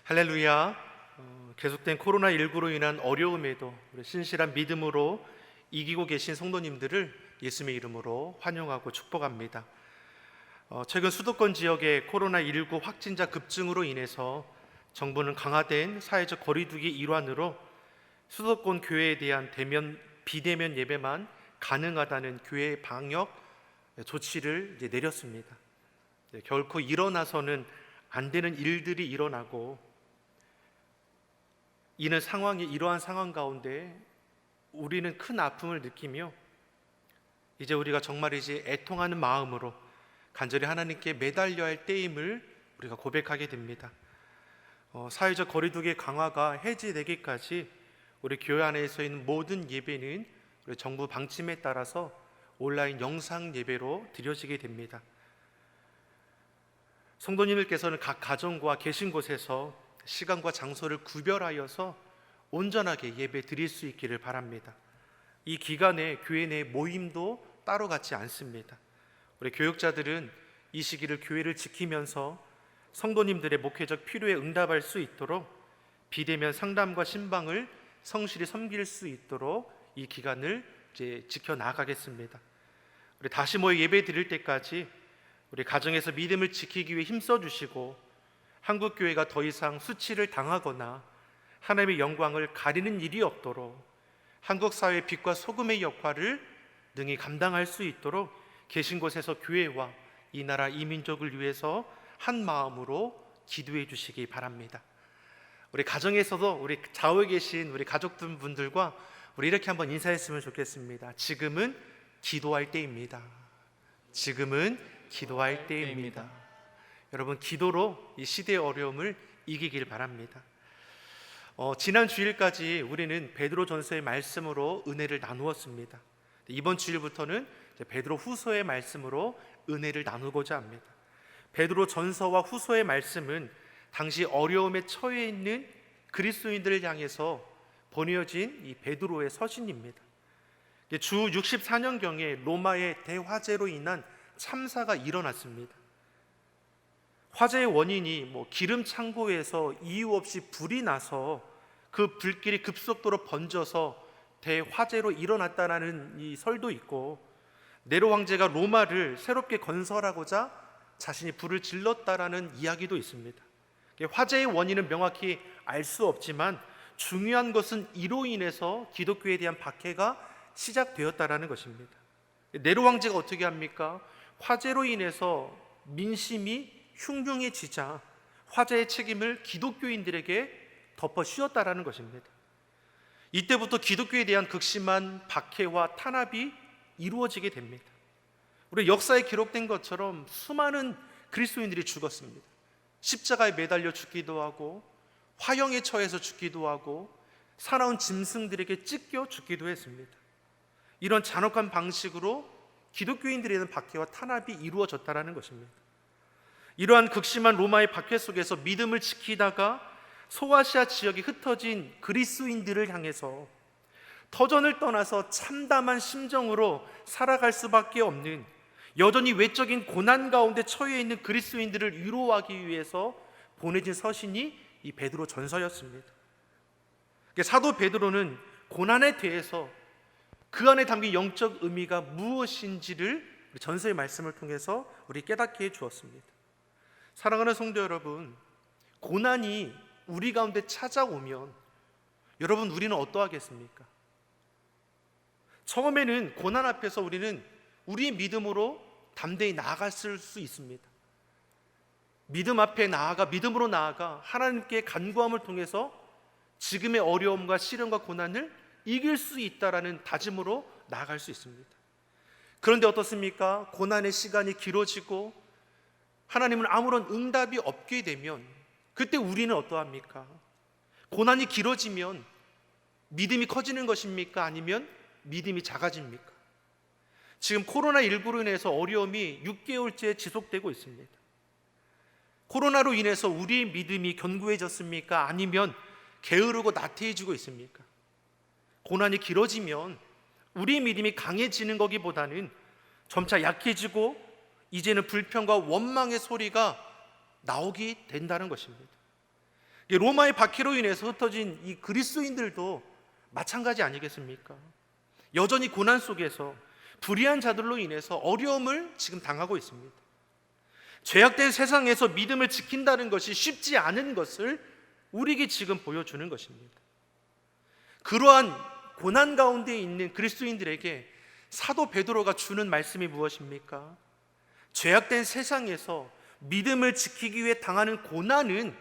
할렐루야. 계속된 코로나19로 인한 어려움에도 우리 신실한 믿음으로 이기고 계신 성도님들을 예수님의 이름으로 환영하고 축복합니다. 최근 수도권 지역의 코로나19 확진자 급증으로 인해서 정부는 강화된 사회적 거리두기 일환으로 수도권 교회에 대한 비대면 예배만 가능하다는 교회 방역 조치를 내렸습니다. 결코 일어나서는 안 되는 일들이 일어나고 이러한 상황 가운데 우리는 큰 아픔을 느끼며 이제 우리가 정말이지 애통하는 마음으로 간절히 하나님께 매달려야 할 때임을 우리가 고백하게 됩니다. 사회적 거리두기 강화가 해제되기까지 우리 교회 안에서 있는 모든 예배는 우리 정부 방침에 따라서 온라인 영상 예배로 드려지게 됩니다. 성도님들께서는 각 가정과 계신 곳에서 시간과 장소를 구별하여서 온전하게 예배 드릴 수 있기를 바랍니다. 이 기간에 교회 내 모임도 따로 갖지 않습니다. 우리 교육자들은 이 시기를 교회를 지키면서 성도님들의 목회적 필요에 응답할 수 있도록 비대면 상담과 신방을 성실히 섬길 수 있도록 이 기간을 지켜나가겠습니다. 우리 다시 모여 예배 드릴 때까지 우리 가정에서 믿음을 지키기 위해 힘써 주시고 한국교회가 더 이상 수치를 당하거나 하나님의 영광을 가리는 일이 없도록 한국 사회의 빛과 소금의 역할을 능히 감당할 수 있도록 계신 곳에서 교회와 이 나라 이 민족을 위해서 한 마음으로 기도해 주시기 바랍니다. 우리 가정에서도 우리 좌우에 계신 우리 가족분들과 우리 이렇게 한번 인사했으면 좋겠습니다. 지금은 기도할 때입니다. 지금은 기도할 때입니다. 여러분, 기도로 이 시대의 어려움을 이기길 바랍니다. 지난 주일까지 우리는 베드로전서의 말씀으로 은혜를 나누었습니다. 이번 주일부터는 베드로 후서의 말씀으로 은혜를 나누고자 합니다. 베드로전서와 후서의 말씀은 당시 어려움에 처해 있는 그리스도인들을 향해서 보내어진 이 베드로의 서신입니다. 주 64년경에 로마의 대화재로 인한 참사가 일어났습니다. 화재의 원인이 기름 창고에서 이유 없이 불이 나서 그 불길이 급속도로 번져서 대화재로 일어났다는 이 설도 있고, 네로 황제가 로마를 새롭게 건설하고자 자신이 불을 질렀다라는 이야기도 있습니다. 화재의 원인은 명확히 알 수 없지만 중요한 것은 이로 인해서 기독교에 대한 박해가 시작되었다라는 것입니다. 네로 황제가 어떻게 합니까? 화재로 인해서 민심이 흉흉해지자 화재의 책임을 기독교인들에게 덮어 씌웠다라는 것입니다. 이때부터 기독교에 대한 극심한 박해와 탄압이 이루어지게 됩니다. 우리 역사에 기록된 것처럼 수많은 그리스도인들이 죽었습니다. 십자가에 매달려 죽기도 하고 화형에 처해서 죽기도 하고 사나운 짐승들에게 찢겨 죽기도 했습니다. 이런 잔혹한 방식으로 기독교인들에 대한 박해와 탄압이 이루어졌다는 것입니다. 이러한 극심한 로마의 박해 속에서 믿음을 지키다가 소아시아 지역에 흩어진 그리스도인들을 향해서 터전을 떠나서 참담한 심정으로 살아갈 수밖에 없는, 여전히 외적인 고난 가운데 처해 있는 그리스도인들을 위로하기 위해서 보내진 서신이 이 베드로 전서였습니다. 사도 베드로는 고난에 대해서 그 안에 담긴 영적 의미가 무엇인지를 전서의 말씀을 통해서 우리 깨닫게 해 주었습니다. 사랑하는 성도 여러분, 고난이 우리 가운데 찾아오면 여러분, 우리는 어떠하겠습니까? 처음에는 고난 앞에서 우리는 우리의 믿음으로 담대히 나아갔을 수 있습니다. 믿음 앞에 나아가, 믿음으로 나아가 하나님께 간구함을 통해서 지금의 어려움과 시련과 고난을 이길 수 있다라는 다짐으로 나아갈 수 있습니다. 그런데 어떻습니까? 고난의 시간이 길어지고 하나님은 아무런 응답이 없게 되면 그때 우리는 어떠합니까? 고난이 길어지면 믿음이 커지는 것입니까? 아니면 믿음이 작아집니까? 지금 코로나19로 인해서 어려움이 6개월째 지속되고 있습니다. 코로나로 인해서 우리의 믿음이 견고해졌습니까? 아니면 게으르고 나태해지고 있습니까? 고난이 길어지면 우리의 믿음이 강해지는 거기보다는 점차 약해지고 이제는 불평과 원망의 소리가 나오게 된다는 것입니다. 로마의 박해로 인해서 흩어진 이 그리스도인들도 마찬가지 아니겠습니까? 여전히 고난 속에서 불의한 자들로 인해서 어려움을 지금 당하고 있습니다. 죄악된 세상에서 믿음을 지킨다는 것이 쉽지 않은 것을 우리에게 지금 보여주는 것입니다. 그러한 고난 가운데 있는 그리스도인들에게 사도 베드로가 주는 말씀이 무엇입니까? 죄악된 세상에서 믿음을 지키기 위해 당하는 고난은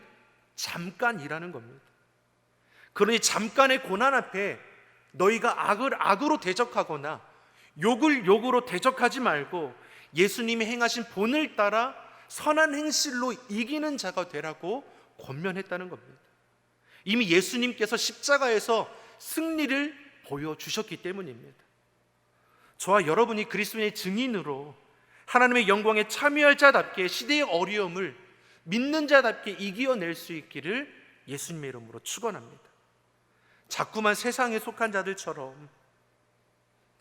잠깐이라는 겁니다. 그러니 잠깐의 고난 앞에 너희가 악을 악으로 대적하거나 욕을 욕으로 대적하지 말고 예수님이 행하신 본을 따라 선한 행실로 이기는 자가 되라고 권면했다는 겁니다. 이미 예수님께서 십자가에서 승리를 보여주셨기 때문입니다. 저와 여러분이 그리스도의 증인으로 하나님의 영광에 참여할 자답게 시대의 어려움을 믿는 자답게 이겨낼 수 있기를 예수님의 이름으로 축원합니다. 자꾸만 세상에 속한 자들처럼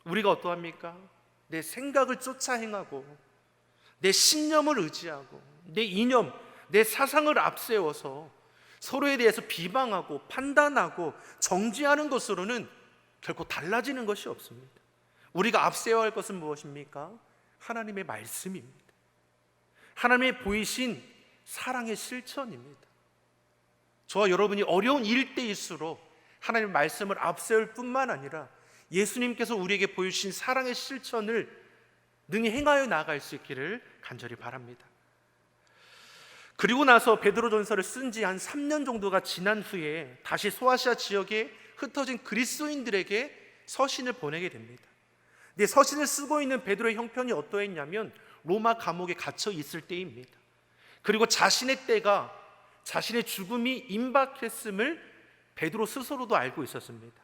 우리가 어떠합니까? 내 생각을 쫓아 행하고 내 신념을 의지하고 내 이념, 내 사상을 앞세워서 서로에 대해서 비방하고 판단하고 정죄하는 것으로는 결코 달라지는 것이 없습니다. 우리가 앞세워야 할 것은 무엇입니까? 하나님의 말씀입니다. 하나님의 보이신 사랑의 실천입니다. 저와 여러분이 어려운 일대일수록 하나님의 말씀을 앞세울 뿐만 아니라 예수님께서 우리에게 보여주신 사랑의 실천을 능히 행하여 나아갈 수 있기를 간절히 바랍니다. 그리고 나서 베드로전서를 쓴 지 한 3년 정도가 지난 후에 다시 소아시아 지역에 흩어진 그리스도인들에게 서신을 보내게 됩니다. 근데 서신을 쓰고 있는 베드로의 형편이 어떠했냐면 로마 감옥에 갇혀 있을 때입니다. 그리고 자신의 때가, 자신의 죽음이 임박했음을 베드로 스스로도 알고 있었습니다.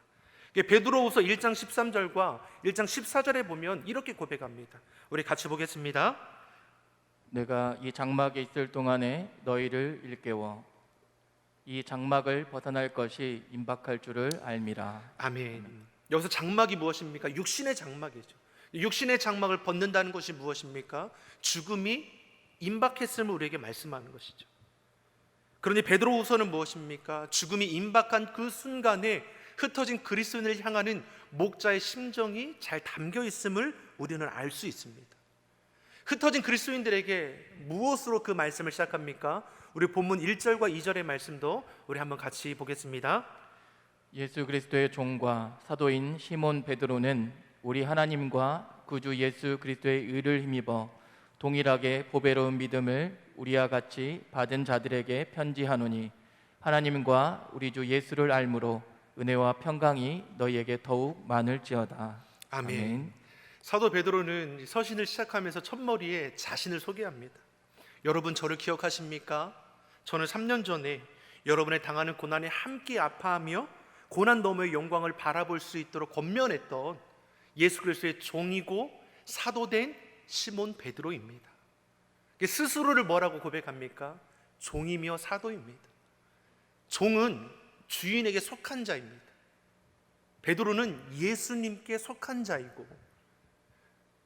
베드로후서 1장 13절과 1장 14절에 보면 이렇게 고백합니다. 우리 같이 보겠습니다. 내가 이 장막에 있을 동안에 너희를 일깨워 이 장막을 벗어날 것이 임박할 줄을 알미라. 아멘. 여기서 장막이 무엇입니까? 육신의 장막이죠. 육신의 장막을 벗는다는 것이 무엇입니까? 죽음이 임박했음을 우리에게 말씀하는 것이죠. 그런데 베드로후서는 무엇입니까? 죽음이 임박한 그 순간에 흩어진 그리스도인을 향하는 목자의 심정이 잘 담겨 있음을 우리는 알 수 있습니다. 흩어진 그리스도인들에게 무엇으로 그 말씀을 시작합니까? 우리 본문 1절과 2절의 말씀도 우리 한번 같이 보겠습니다. 예수 그리스도의 종과 사도인 시몬 베드로는 우리 하나님과 구주 예수 그리스도의 의를 힘입어 동일하게 보배로운 믿음을 우리와 같이 받은 자들에게 편지하노니 하나님과 우리 주 예수를 알므로 은혜와 평강이 너희에게 더욱 많을지어다. 아멘. 아멘. 사도 베드로는 서신을 시작하면서 첫머리에 자신을 소개합니다. 여러분 저를 기억하십니까? 저는 3년 전에 여러분의 당하는 고난에 함께 아파하며 고난 너머의 영광을 바라볼 수 있도록 권면했던 예수 그리스도의 종이고 사도된 시몬 베드로입니다. 스스로를 뭐라고 고백합니까? 종이며 사도입니다. 종은 주인에게 속한 자입니다. 베드로는 예수님께 속한 자이고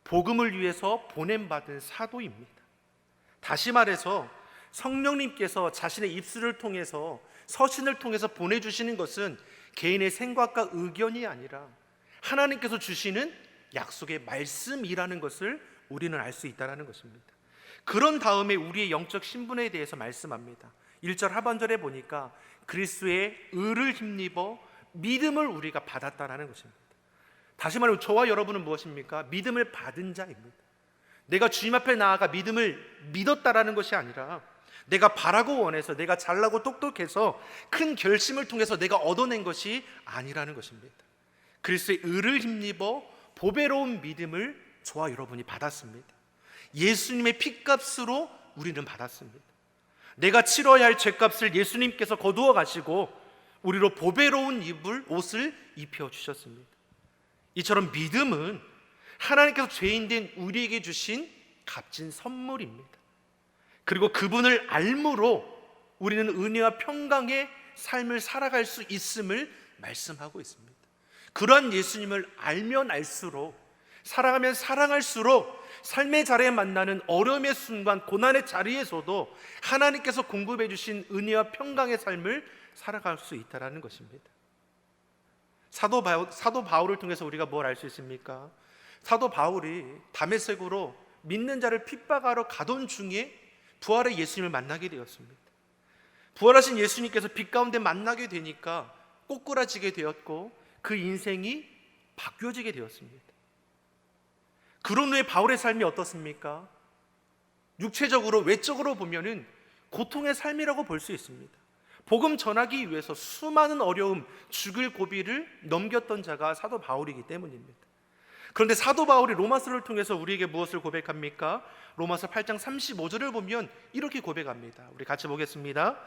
복음을 위해서 보냄받은 사도입니다. 다시 말해서 성령님께서 자신의 입술을 통해서 서신을 통해서 보내주시는 것은 개인의 생각과 의견이 아니라 하나님께서 주시는 약속의 말씀이라는 것을 우리는 알 수 있다는 것입니다. 그런 다음에 우리의 영적 신분에 대해서 말씀합니다. 1절 하반절에 보니까 그리스도의 의를 힘입어 믿음을 우리가 받았다는 것입니다. 다시 말하면 저와 여러분은 무엇입니까? 믿음을 받은 자입니다. 내가 주님 앞에 나아가 믿음을 믿었다라는 것이 아니라 내가 바라고 원해서 내가 잘나고 똑똑해서 큰 결심을 통해서 내가 얻어낸 것이 아니라는 것입니다. 그리스도의 의를 힘입어 보배로운 믿음을 저와 여러분이 받았습니다. 예수님의 피값으로 우리는 받았습니다. 내가 치러야 할 죄값을 예수님께서 거두어 가시고 우리로 보배로운 옷을 입혀주셨습니다. 이처럼 믿음은 하나님께서 죄인된 우리에게 주신 값진 선물입니다. 그리고 그분을 알므로 우리는 은혜와 평강의 삶을 살아갈 수 있음을 말씀하고 있습니다. 그러한 예수님을 알면 알수록 사랑하면 사랑할수록 삶의 자리에 만나는 어려움의 순간, 고난의 자리에서도 하나님께서 공급해 주신 은혜와 평강의 삶을 살아갈 수 있다는 것입니다. 사도 바울을 통해서 우리가 뭘 알 수 있습니까? 사도 바울이 다메섹으로 믿는 자를 핍박하러 가던 중에 부활의 예수님을 만나게 되었습니다. 부활하신 예수님께서 빛 가운데 만나게 되니까 꼬꾸라지게 되었고 그 인생이 바뀌어지게 되었습니다. 그런 후에 바울의 삶이 어떻습니까? 육체적으로, 외적으로 보면은 고통의 삶이라고 볼 수 있습니다. 복음 전하기 위해서 수많은 어려움, 죽을 고비를 넘겼던 자가 사도 바울이기 때문입니다. 그런데 사도 바울이 로마서를 통해서 우리에게 무엇을 고백합니까? 로마서 8장 35절을 보면 이렇게 고백합니다. 우리 같이 보겠습니다.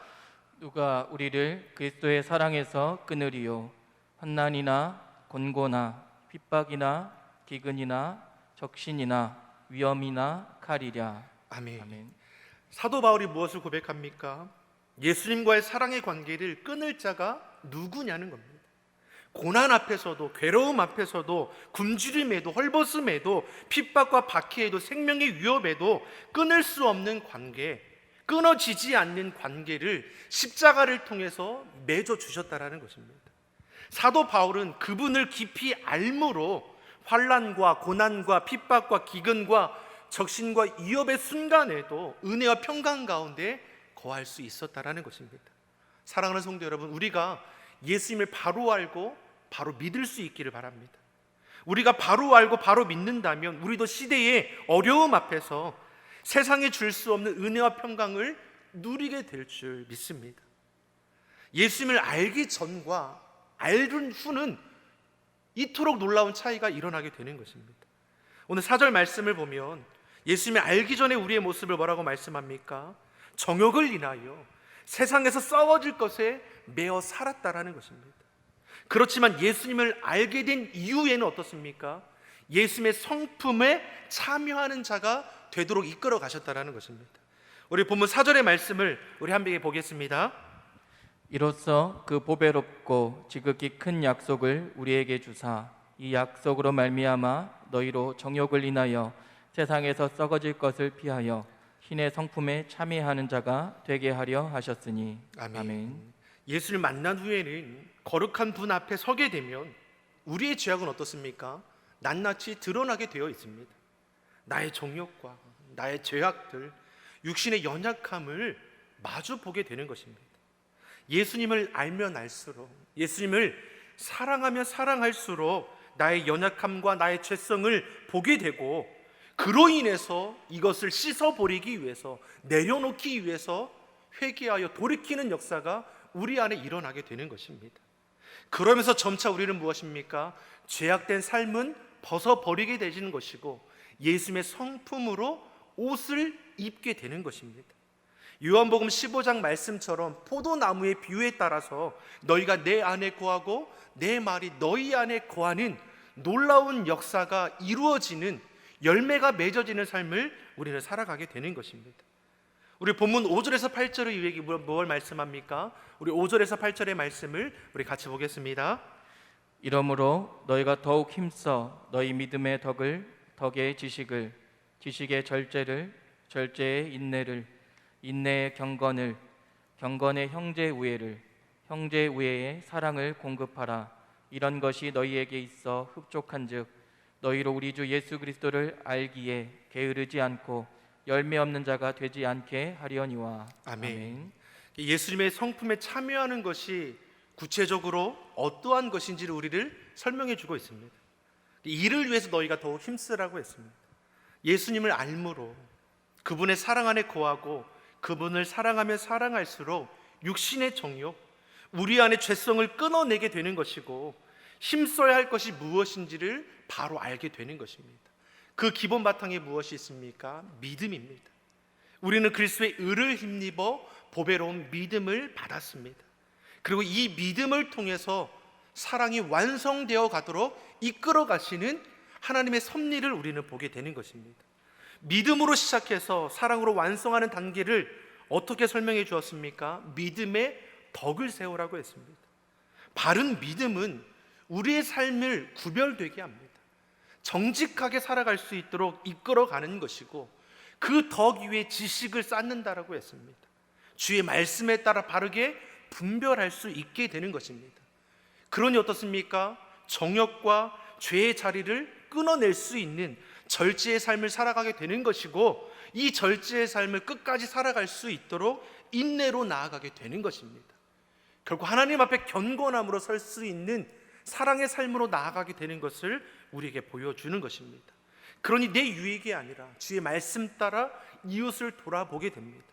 누가 우리를 그리스도의 사랑에서 끊으리요? 환난이나 곤고나 핍박이나 기근이나 적신이나 위험이나 칼이랴. 아멘. 아멘. 사도 바울이 무엇을 고백합니까? 예수님과의 사랑의 관계를 끊을 자가 누구냐는 겁니다. 고난 앞에서도, 괴로움 앞에서도, 굶주림에도, 헐벗음에도, 핍박과 박해에도, 생명의 위협에도 끊을 수 없는 관계, 끊어지지 않는 관계를 십자가를 통해서 맺어 주셨다라는 것입니다. 사도 바울은 그분을 깊이 알므로 환난과 고난과 핍박과 기근과 적신과 위협의 순간에도 은혜와 평강 가운데 거할 수 있었다라는 것입니다. 사랑하는 성도 여러분, 우리가 예수님을 바로 알고 바로 믿을 수 있기를 바랍니다. 우리가 바로 알고 바로 믿는다면 우리도 시대의 어려움 앞에서 세상에 줄 수 없는 은혜와 평강을 누리게 될 줄 믿습니다. 예수님을 알기 전과 알은 후는 이토록 놀라운 차이가 일어나게 되는 것입니다. 오늘 4절 말씀을 보면 예수님을 알기 전에 우리의 모습을 뭐라고 말씀합니까? 정욕을 인하여 세상에서 썩어질 것에 매어 살았다라는 것입니다. 그렇지만 예수님을 알게 된 이후에는 어떻습니까? 예수님의 성품에 참여하는 자가 되도록 이끌어 가셨다라는 것입니다. 우리 본문 4절의 말씀을 우리 함께 보겠습니다. 이로써 그 보배롭고 지극히 큰 약속을 우리에게 주사 이 약속으로 말미암아 너희로 정욕을 인하여 세상에서 썩어질 것을 피하여 신의 성품에 참여하는 자가 되게 하려 하셨으니. 아멘. 예수를 만난 후에는 거룩한 분 앞에 서게 되면 우리의 죄악은 어떻습니까? 낱낱이 드러나게 되어 있습니다. 나의 정욕과 나의 죄악들, 육신의 연약함을 마주 보게 되는 것입니다. 예수님을 알면 알수록, 예수님을 사랑하면 사랑할수록 나의 연약함과 나의 죄성을 보게 되고, 그로 인해서 이것을 씻어버리기 위해서, 내려놓기 위해서 회개하여 돌이키는 역사가 우리 안에 일어나게 되는 것입니다. 그러면서 점차 우리는 무엇입니까? 죄악된 삶은 벗어버리게 되는 것이고 예수님의 성품으로 옷을 입게 되는 것입니다. 요한복음 15장 말씀처럼 포도나무의 비유에 따라서 너희가 내 안에 거하고 내 말이 너희 안에 거하는 놀라운 역사가 이루어지는, 열매가 맺어지는 삶을 우리는 살아가게 되는 것입니다. 우리 본문 5절에서 8절의 이유에게 뭘 말씀합니까? 우리 5절에서 8절의 말씀을 우리 같이 보겠습니다. 이러므로 너희가 더욱 힘써 너희 믿음의 덕을, 덕의 지식을, 지식의 절제를, 절제의 인내를, 인내의 경건을, 경건의 형제 우애를, 형제 우애의 사랑을 공급하라. 이런 것이 너희에게 있어 흡족한즉 너희로 우리 주 예수 그리스도를 알기에 게으르지 않고 열매 없는 자가 되지 않게 하려니와. 아멘. 예수님의 성품에 참여하는 것이 구체적으로 어떠한 것인지를 우리를 설명해 주고 있습니다. 이를 위해서 너희가 더욱 힘쓰라고 했습니다. 예수님을 알므로 그분의 사랑 안에 거하고 그분을 사랑하며 사랑할수록 육신의 정욕, 우리 안의 죄성을 끊어내게 되는 것이고 힘써야 할 것이 무엇인지를 바로 알게 되는 것입니다. 그 기본 바탕에 무엇이 있습니까? 믿음입니다. 우리는 그리스도의 의를 힘입어 보배로운 믿음을 받았습니다. 그리고 이 믿음을 통해서 사랑이 완성되어 가도록 이끌어 가시는 하나님의 섭리를 우리는 보게 되는 것입니다. 믿음으로 시작해서 사랑으로 완성하는 단계를 어떻게 설명해 주었습니까? 믿음의 덕을 세우라고 했습니다. 바른 믿음은 우리의 삶을 구별되게 합니다. 정직하게 살아갈 수 있도록 이끌어가는 것이고, 그 덕 위에 지식을 쌓는다라고 했습니다. 주의 말씀에 따라 바르게 분별할 수 있게 되는 것입니다. 그러니 어떻습니까? 정욕과 죄의 자리를 끊어낼 수 있는 절제의 삶을 살아가게 되는 것이고, 이 절제의 삶을 끝까지 살아갈 수 있도록 인내로 나아가게 되는 것입니다. 결국 하나님 앞에 견고함으로 설 수 있는 사랑의 삶으로 나아가게 되는 것을 우리에게 보여주는 것입니다. 그러니 내 유익이 아니라 주의 말씀 따라 이웃을 돌아보게 됩니다.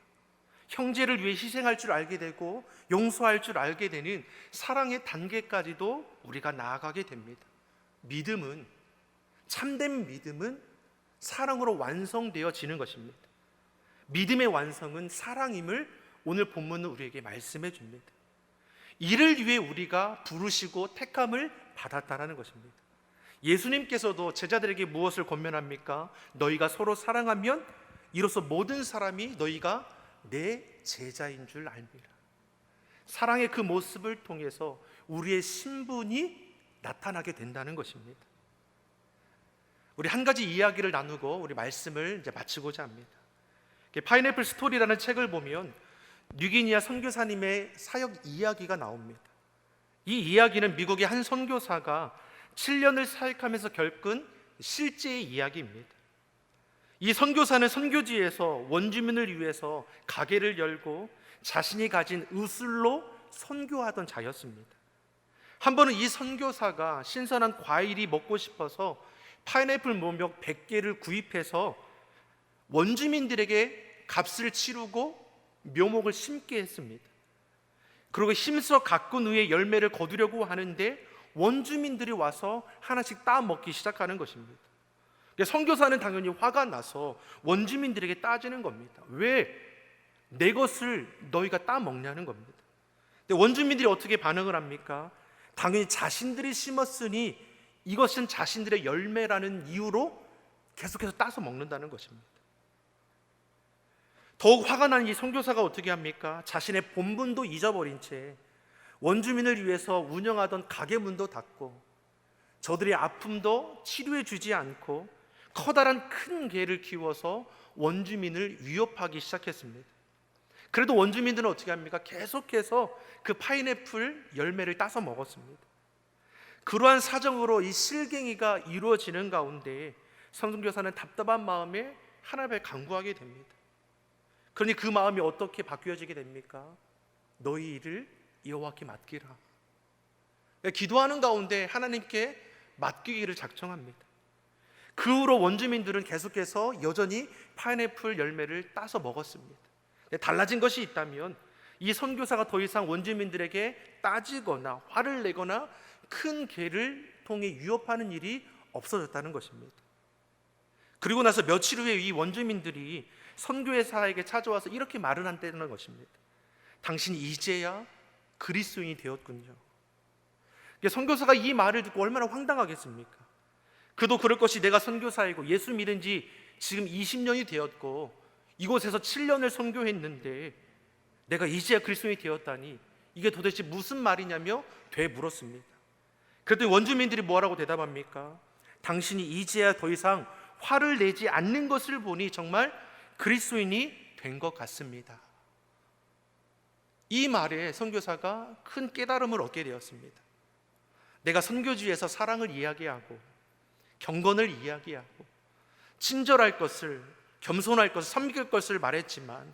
형제를 위해 희생할 줄 알게 되고 용서할 줄 알게 되는 사랑의 단계까지도 우리가 나아가게 됩니다. 믿음은, 참된 믿음은 사랑으로 완성되어지는 것입니다. 믿음의 완성은 사랑임을 오늘 본문은 우리에게 말씀해 줍니다. 이를 위해 우리가 부르시고 택함을 받았다라는 것입니다. 예수님께서도 제자들에게 무엇을 권면합니까? 너희가 서로 사랑하면 이로써 모든 사람이 너희가 내 제자인 줄 알미라. 사랑의 그 모습을 통해서 우리의 신분이 나타나게 된다는 것입니다. 우리 한 가지 이야기를 나누고 우리 말씀을 이제 마치고자 합니다. 파인애플 스토리라는 책을 보면 뉴기니아 선교사님의 사역 이야기가 나옵니다. 이 이야기는 미국의 한 선교사가 7년을 사역하면서 겪은 실제의 이야기입니다. 이 선교사는 선교지에서 원주민을 위해서 가게를 열고 자신이 가진 의술로 선교하던 자였습니다. 한 번은 이 선교사가 신선한 과일이 먹고 싶어서 파인애플 모종 100개를 구입해서 원주민들에게 값을 치르고 묘목을 심게 했습니다. 그리고 힘써 가꾼 후에 열매를 거두려고 하는데 원주민들이 와서 하나씩 따 먹기 시작하는 것입니다. 선교사는 당연히 화가 나서 원주민들에게 따지는 겁니다. 왜 내 것을 너희가 따 먹냐는 겁니다. 근데 원주민들이 어떻게 반응을 합니까? 당연히 자신들이 심었으니 이것은 자신들의 열매라는 이유로 계속해서 따서 먹는다는 것입니다. 더욱 화가 난 이 선교사가 어떻게 합니까? 자신의 본분도 잊어버린 채 원주민을 위해서 운영하던 가게 문도 닫고 저들의 아픔도 치료해 주지 않고 커다란 큰 개를 키워서 원주민을 위협하기 시작했습니다. 그래도 원주민들은 어떻게 합니까? 계속해서 그 파인애플 열매를 따서 먹었습니다. 그러한 사정으로 이 실갱이가 이루어지는 가운데 선교사는 답답한 마음에 하나님을 간구하게 됩니다. 그러니 그 마음이 어떻게 바뀌어지게 됩니까? 너희 일을 여호와께 맡기라. 기도하는 가운데 하나님께 맡기기를 작정합니다. 그 후로 원주민들은 계속해서 여전히 파인애플 열매를 따서 먹었습니다. 달라진 것이 있다면 이 선교사가 더 이상 원주민들에게 따지거나 화를 내거나 큰 개를 통해 위협하는 일이 없어졌다는 것입니다. 그리고 나서 며칠 후에 이 원주민들이 선교회사에게 찾아와서 이렇게 말을 한다는 것입니다. 당신이 이제야 그리스도인이 되었군요. 선교사가 이 말을 듣고 얼마나 황당하겠습니까? 그도 그럴 것이 내가 선교사이고 예수 믿은 지 지금 20년이 되었고 이곳에서 7년을 선교했는데 내가 이제야 그리스도인이 되었다니 이게 도대체 무슨 말이냐며 되물었습니다. 그랬더니 원주민들이 뭐라고 대답합니까? 당신이 이제야 더 이상 화를 내지 않는 것을 보니 정말 그리스도인이 된 것 같습니다. 이 말에 선교사가 큰 깨달음을 얻게 되었습니다. 내가 선교지에서 사랑을 이야기하고 경건을 이야기하고 친절할 것을, 겸손할 것을, 섬길 것을 말했지만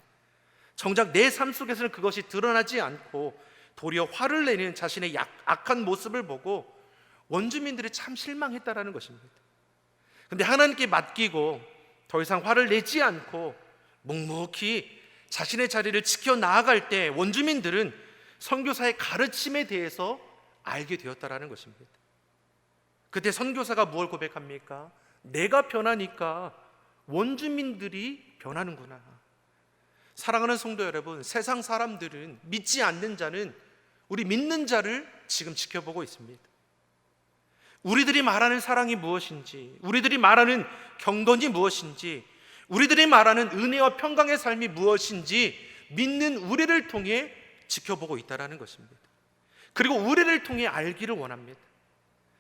정작 내 삶 속에서는 그것이 드러나지 않고 도리어 화를 내는 자신의 악한 모습을 보고 원주민들이 참 실망했다라는 것입니다. 그런데 하나님께 맡기고 더 이상 화를 내지 않고 묵묵히 자신의 자리를 지켜 나아갈 때 원주민들은 선교사의 가르침에 대해서 알게 되었다라는 것입니다. 그때 선교사가 무엇을 고백합니까? 내가 변하니까 원주민들이 변하는구나. 사랑하는 성도 여러분, 세상 사람들은 믿지 않는 자는 우리 믿는 자를 지금 지켜보고 있습니다. 우리들이 말하는 사랑이 무엇인지, 우리들이 말하는 경건이 무엇인지, 우리들이 말하는 은혜와 평강의 삶이 무엇인지 믿는 우리를 통해 지켜보고 있다는 것입니다. 그리고 우리를 통해 알기를 원합니다.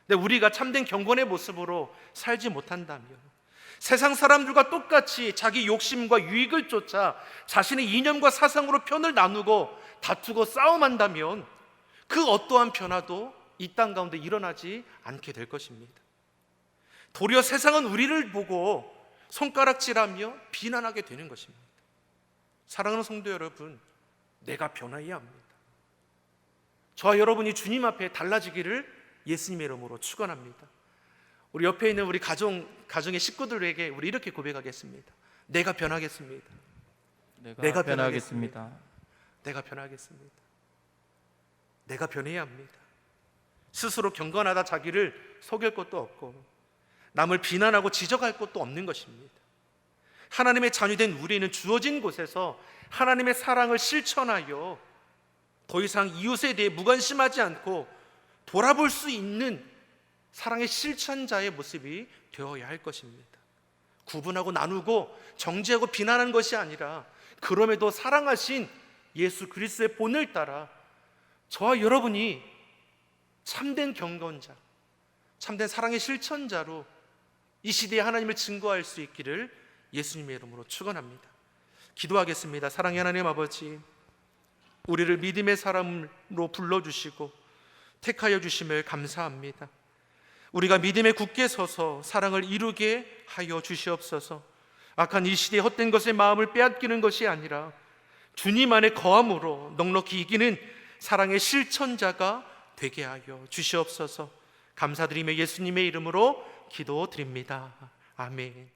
근데 우리가 참된 경건의 모습으로 살지 못한다면, 세상 사람들과 똑같이 자기 욕심과 유익을 쫓아 자신의 이념과 사상으로 편을 나누고 다투고 싸움한다면 그 어떠한 변화도 이 땅 가운데 일어나지 않게 될 것입니다. 도리어 세상은 우리를 보고 손가락질하며 비난하게 되는 것입니다. 사랑하는 성도 여러분, 내가 변화해야 합니다. 저와 여러분이 주님 앞에 달라지기를 예수님의 이름으로 축원합니다. 우리 옆에 있는 우리 가정의 식구들에게 우리 이렇게 고백하겠습니다. 내가 변하겠습니다. 내가 변하겠습니다. 내가 변하겠습니다. 내가 변해야 합니다. 스스로 경건하다 자기를 속일 것도 없고 남을 비난하고 지적할 것도 없는 것입니다. 하나님의 자녀된 우리는 주어진 곳에서 하나님의 사랑을 실천하여 더 이상 이웃에 대해 무관심하지 않고 돌아볼 수 있는 사랑의 실천자의 모습이 되어야 할 것입니다. 구분하고 나누고 정죄하고 비난하는 것이 아니라 그럼에도 사랑하신 예수 그리스도의 본을 따라 저와 여러분이 참된 경건자, 참된 사랑의 실천자로 이 시대에 하나님을 증거할 수 있기를 예수님의 이름으로 축원합니다. 기도하겠습니다. 사랑의 하나님 아버지, 우리를 믿음의 사람으로 불러주시고 택하여 주심을 감사합니다. 우리가 믿음에 굳게 서서 사랑을 이루게 하여 주시옵소서. 악한 이 시대의 헛된 것에 마음을 빼앗기는 것이 아니라 주님 안에 거함으로 넉넉히 이기는 사랑의 실천자가 되게 하여 주시옵소서. 감사드리며 예수님의 이름으로 기도드립니다. 아멘.